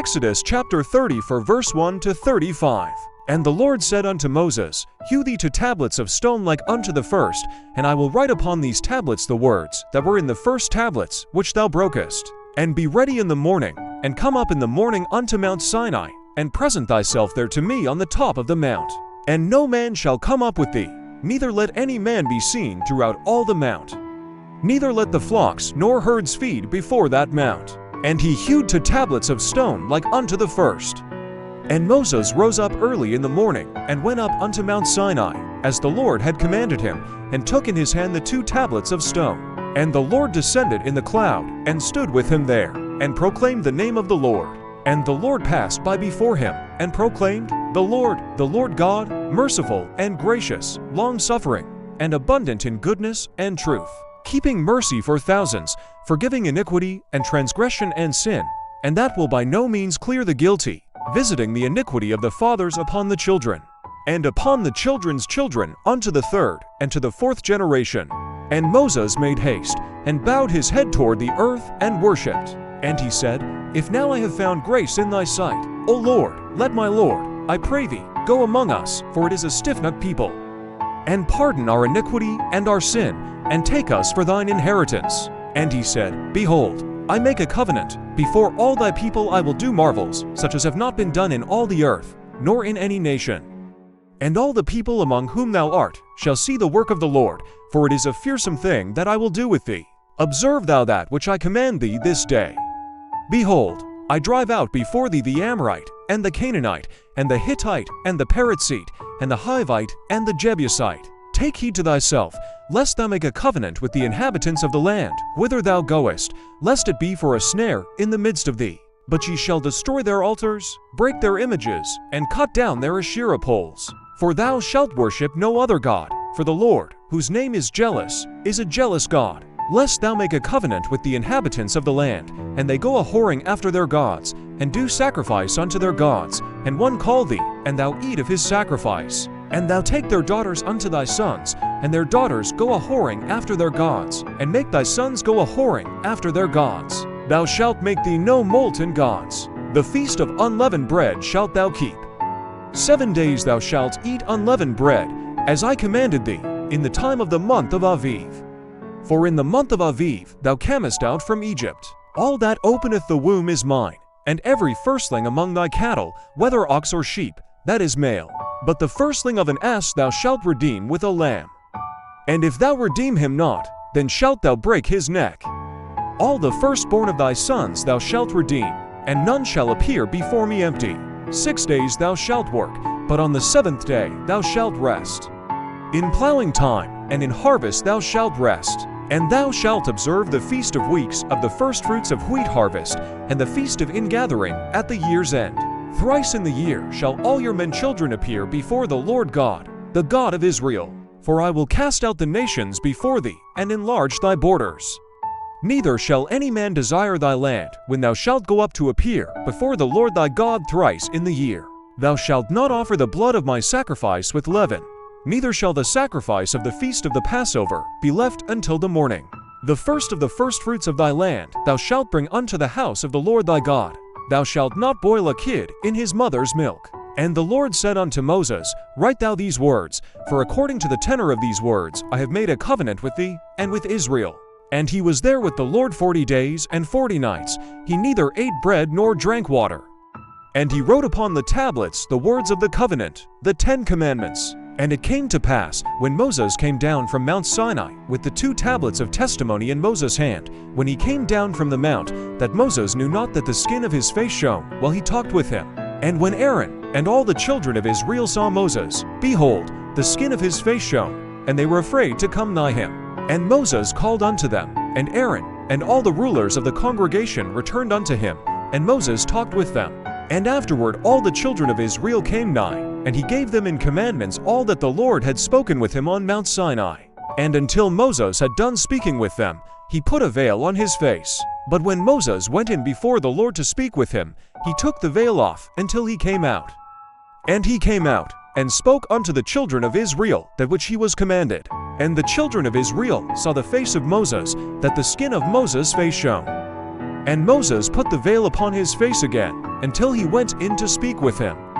Exodus chapter 30 for verse 1 to 35. And the Lord said unto Moses, Hew thee to tablets of stone like unto the first, and I will write upon these tablets the words that were in the first tablets, which thou brokest. And be ready in the morning, and come up in the morning unto Mount Sinai, and present thyself there to me on the top of the mount. And no man shall come up with thee, neither let any man be seen throughout all the mount. Neither let the flocks nor herds feed before that mount. And he hewed to tablets of stone like unto the first. And Moses rose up early in the morning, and went up unto Mount Sinai, as the Lord had commanded him, and took in his hand the 2 tablets of stone. And the Lord descended in the cloud, and stood with him there, and proclaimed the name of the Lord. And the Lord passed by before him, and proclaimed, the Lord God, merciful and gracious, long-suffering, and abundant in goodness and truth, keeping mercy for thousands, forgiving iniquity and transgression and sin, and that will by no means clear the guilty, visiting the iniquity of the fathers upon the children, and upon the children's children unto the 3rd and to the 4th generation. And Moses made haste, and bowed his head toward the earth, and worshipped. And he said, If now I have found grace in thy sight, O Lord, let my Lord, I pray thee, go among us, for it is a stiff-necked people, and pardon our iniquity and our sin, and take us for thine inheritance. And he said, Behold, I make a covenant, before all thy people I will do marvels, such as have not been done in all the earth, nor in any nation. And all the people among whom thou art shall see the work of the Lord, for it is a fearsome thing that I will do with thee. Observe thou that which I command thee this day. Behold, I drive out before thee the Amorite, and the Canaanite, and the Hittite, and the Perizzite, and the Hivite, and the Jebusite. Take heed to thyself, lest thou make a covenant with the inhabitants of the land, whither thou goest, lest it be for a snare in the midst of thee. But ye shall destroy their altars, break their images, and cut down their Asherah poles. For thou shalt worship no other God, for the Lord, whose name is jealous, is a jealous God. Lest thou make a covenant with the inhabitants of the land, and they go a-whoring after their gods, and do sacrifice unto their gods, and one call thee, and thou eat of his sacrifice. And thou take their daughters unto thy sons, and their daughters go a-whoring after their gods, and make thy sons go a-whoring after their gods. Thou shalt make thee no molten gods. The feast of unleavened bread shalt thou keep. 7 days thou shalt eat unleavened bread, as I commanded thee, in the time of the month of Aviv. For in the month of Aviv thou camest out from Egypt. All that openeth the womb is mine, and every firstling among thy cattle, whether ox or sheep, that is male. But the firstling of an ass thou shalt redeem with a lamb. And if thou redeem him not, then shalt thou break his neck. All the firstborn of thy sons thou shalt redeem, and none shall appear before me empty. 6 days thou shalt work, but on the 7th day thou shalt rest. In plowing time and in harvest thou shalt rest. And thou shalt observe the feast of weeks of the firstfruits of wheat harvest, and the feast of ingathering at the year's end. Thrice in the year shall all your men children appear before the Lord God, the God of Israel. For I will cast out the nations before thee, and enlarge thy borders. Neither shall any man desire thy land, when thou shalt go up to appear before the Lord thy God thrice in the year. Thou shalt not offer the blood of my sacrifice with leaven. Neither shall the sacrifice of the feast of the Passover be left until the morning. The first of the firstfruits of thy land thou shalt bring unto the house of the Lord thy God. Thou shalt not boil a kid in his mother's milk. And the Lord said unto Moses, Write thou these words, for according to the tenor of these words I have made a covenant with thee, and with Israel. And he was there with the Lord 40 days and 40 nights. He neither ate bread nor drank water. And he wrote upon the tablets the words of the covenant, the 10 commandments. And it came to pass, when Moses came down from Mount Sinai, with the 2 tablets of testimony in Moses' hand, when he came down from the mount, that Moses knew not that the skin of his face shone, while he talked with him. And when Aaron and all the children of Israel saw Moses, behold, the skin of his face shone, and they were afraid to come nigh him. And Moses called unto them, and Aaron and all the rulers of the congregation returned unto him, and Moses talked with them. And afterward all the children of Israel came nigh, and he gave them in commandments all that the Lord had spoken with him on Mount Sinai. And until Moses had done speaking with them, he put a veil on his face. But when Moses went in before the Lord to speak with him, he took the veil off until he came out. And he came out, and spoke unto the children of Israel that which he was commanded. And the children of Israel saw the face of Moses, that the skin of Moses' face shone. And Moses put the veil upon his face again, until he went in to speak with him.